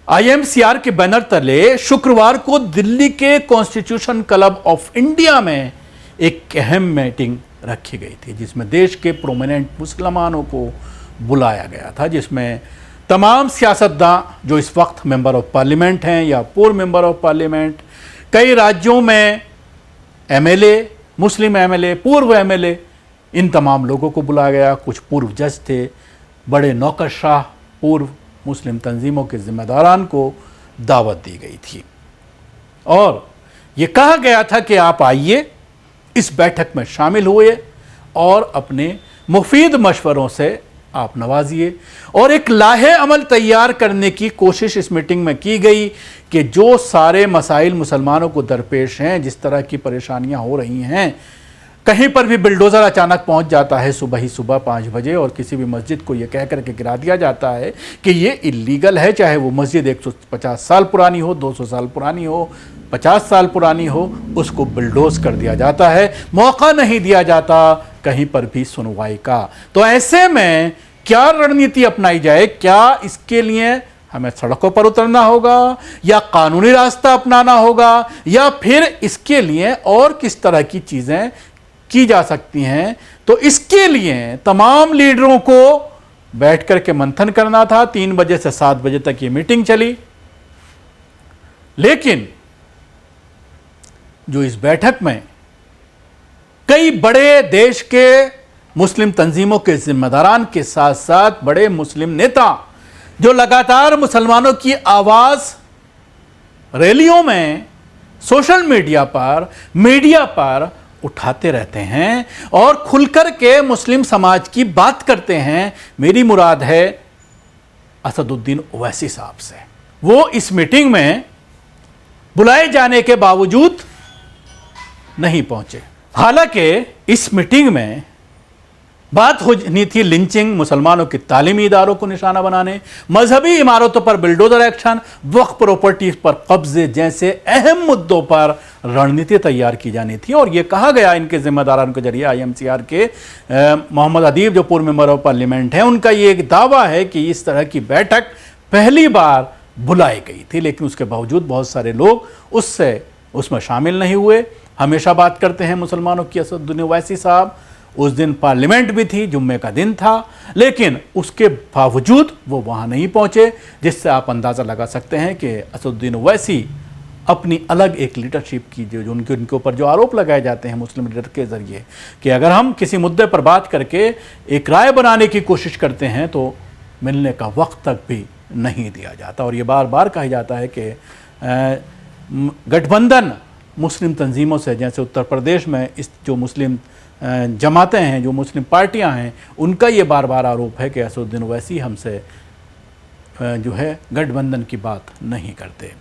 आईएमसीआर के बैनर तले शुक्रवार को दिल्ली के कॉन्स्टिट्यूशन क्लब ऑफ इंडिया में एक अहम मीटिंग रखी गई थी, जिसमें देश के प्रोमिनेंट मुसलमानों को बुलाया गया था, जिसमें तमाम सियासतदान जो इस वक्त मेंबर ऑफ पार्लियामेंट हैं या पूर्व मेंबर ऑफ पार्लियामेंट, कई राज्यों में एमएलए, मुस्लिम एमएलए, पूर्व एमएलए, इन तमाम लोगों को बुलाया गया। कुछ पूर्व जज थे, बड़े नौकरशाह पूर्व मुस्लिम तंजीमों के जिम्मेदारान को दावत दी गई थी और ये कहा गया था कि आप आइए, इस बैठक में शामिल हुए और अपने मुफीद मशवरों से आप नवाजिए। और एक लाहे अमल तैयार करने की कोशिश इस मीटिंग में की गई कि जो सारे मसाइल मुसलमानों को दरपेश हैं, जिस तरह की परेशानियां हो रही हैं, कहीं पर भी बिल्डोज़र अचानक पहुंच जाता है सुबह ही सुबह 5 बजे और किसी भी मस्जिद को यह कह करके गिरा दिया जाता है कि ये इल्लीगल है, चाहे वो मस्जिद 150 साल पुरानी हो, 200 साल पुरानी हो, 50 साल पुरानी हो, उसको बिल्डोज कर दिया जाता है, मौका नहीं दिया जाता कहीं पर भी सुनवाई का। तो ऐसे में क्या रणनीति अपनाई जाए? क्या इसके लिए हमें सड़कों पर उतरना होगा या कानूनी रास्ता अपनाना होगा या फिर इसके लिए और किस तरह की चीज़ें की जा सकती हैं? तो इसके लिए तमाम लीडरों को बैठ करके मंथन करना था। 3 बजे से 7 बजे तक ये मीटिंग चली, लेकिन जो इस बैठक में कई बड़े देश के मुस्लिम तंजीमों के जिम्मेदारान के साथ साथ बड़े मुस्लिम नेता जो लगातार मुसलमानों की आवाज़ रैलियों में, सोशल मीडिया पर उठाते रहते हैं और खुलकर के मुस्लिम समाज की बात करते हैं, मेरी मुराद है असदुद्दीन ओवैसी साहब से, वो इस मीटिंग में बुलाए जाने के बावजूद नहीं पहुंचे। हालांकि इस मीटिंग में बात होनी थी लिंचिंग, मुसलमानों के तालीमी इदारों को निशाना बनाने, मजहबी इमारतों पर बिल्डोजर एक्शन, वक्फ प्रॉपर्टीज पर कब्जे जैसे अहम मुद्दों पर रणनीति तैयार की जानी थी। और यह कहा गया इनके जिम्मेदारों के जरिए, आईएमसीआर के मोहम्मद अदीब जो पूर्व मेंबर ऑफ पार्लियामेंट हैं, उनका ये एक दावा है कि इस तरह की बैठक पहली बार बुलाई गई थी, लेकिन उसके बावजूद बहुत सारे लोग उसमें शामिल नहीं हुए। हमेशा बात करते हैं मुसलमानों की असदुद्दीन ओवैसी साहब। उस दिन पार्लियामेंट भी थी, जुम्मे का दिन था, लेकिन उसके बावजूद वो वहाँ नहीं पहुँचे, जिससे आप अंदाज़ा लगा सकते हैं कि असदुद्दीन ओवैसी अपनी अलग एक लीडरशिप की जो उनके ऊपर जो आरोप लगाए जाते हैं मुस्लिम लीडर के ज़रिए कि अगर हम किसी मुद्दे पर बात करके एक राय बनाने की कोशिश करते हैं तो मिलने का वक्त तक भी नहीं दिया जाता। और ये बार बार कहा जाता है कि गठबंधन मुस्लिम तंजीमों से, जैसे उत्तर प्रदेश में इस जो मुस्लिम जमातें हैं, जो मुस्लिम पार्टियां हैं, उनका ये बार बार आरोप है कि असदुद्दीन ओवैसी हमसे जो है गठबंधन की बात नहीं करते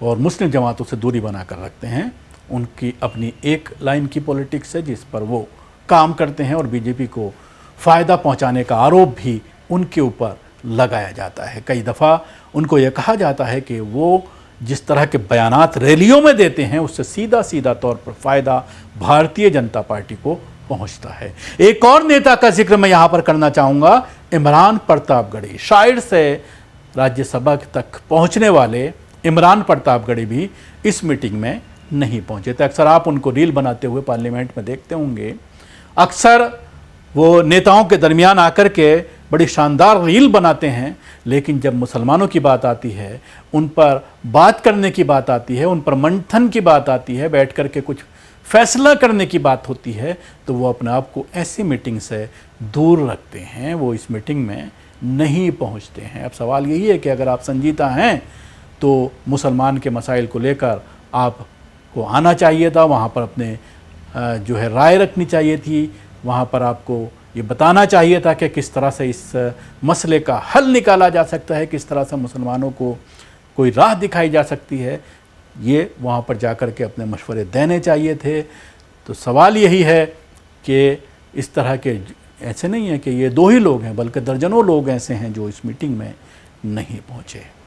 और मुस्लिम जमातों से दूरी बनाकर रखते हैं। उनकी अपनी एक लाइन की पॉलिटिक्स है जिस पर वो काम करते हैं और बीजेपी को फ़ायदा पहुंचाने का आरोप भी उनके ऊपर लगाया जाता है। कई दफ़ा उनको ये कहा जाता है कि वो जिस तरह के बयानात रैलियों में देते हैं, उससे सीधा तौर पर फ़ायदा भारतीय जनता पार्टी को पहुंचता है। एक और नेता का जिक्र मैं यहाँ पर करना चाहूँगा, इमरान प्रतापगढ़ी। शायद से राज्यसभा तक पहुँचने वाले इमरान प्रतापगढ़ी भी इस मीटिंग में नहीं पहुँचे थे। अक्सर आप उनको रील बनाते हुए पार्लियामेंट में देखते होंगे। अक्सर वो नेताओं के दरमियान आकर के बड़ी शानदार रील बनाते हैं, लेकिन जब मुसलमानों की बात आती है, उन पर बात करने की बात आती है, उन पर मंथन की बात आती है, बैठ कर के कुछ फैसला करने की बात होती है, तो वो अपने आप को ऐसी मीटिंग से दूर रखते हैं, वो इस मीटिंग में नहीं पहुंचते हैं। अब सवाल यही है कि अगर आप संजीदा हैं तो मुसलमान के मसाइल को लेकर आपको आना चाहिए था, वहाँ पर अपने जो है राय रखनी चाहिए थी, वहाँ पर आपको ये बताना चाहिए था कि किस तरह से इस मसले का हल निकाला जा सकता है, किस तरह से मुसलमानों को कोई राह दिखाई जा सकती है। ये वहाँ पर जाकर के अपने मशवरे देने चाहिए थे। तो सवाल यही है कि इस तरह के ऐसे नहीं है कि ये 2 ही लोग हैं, बल्कि दर्जनों लोग ऐसे हैं जो इस मीटिंग में नहीं पहुँचे।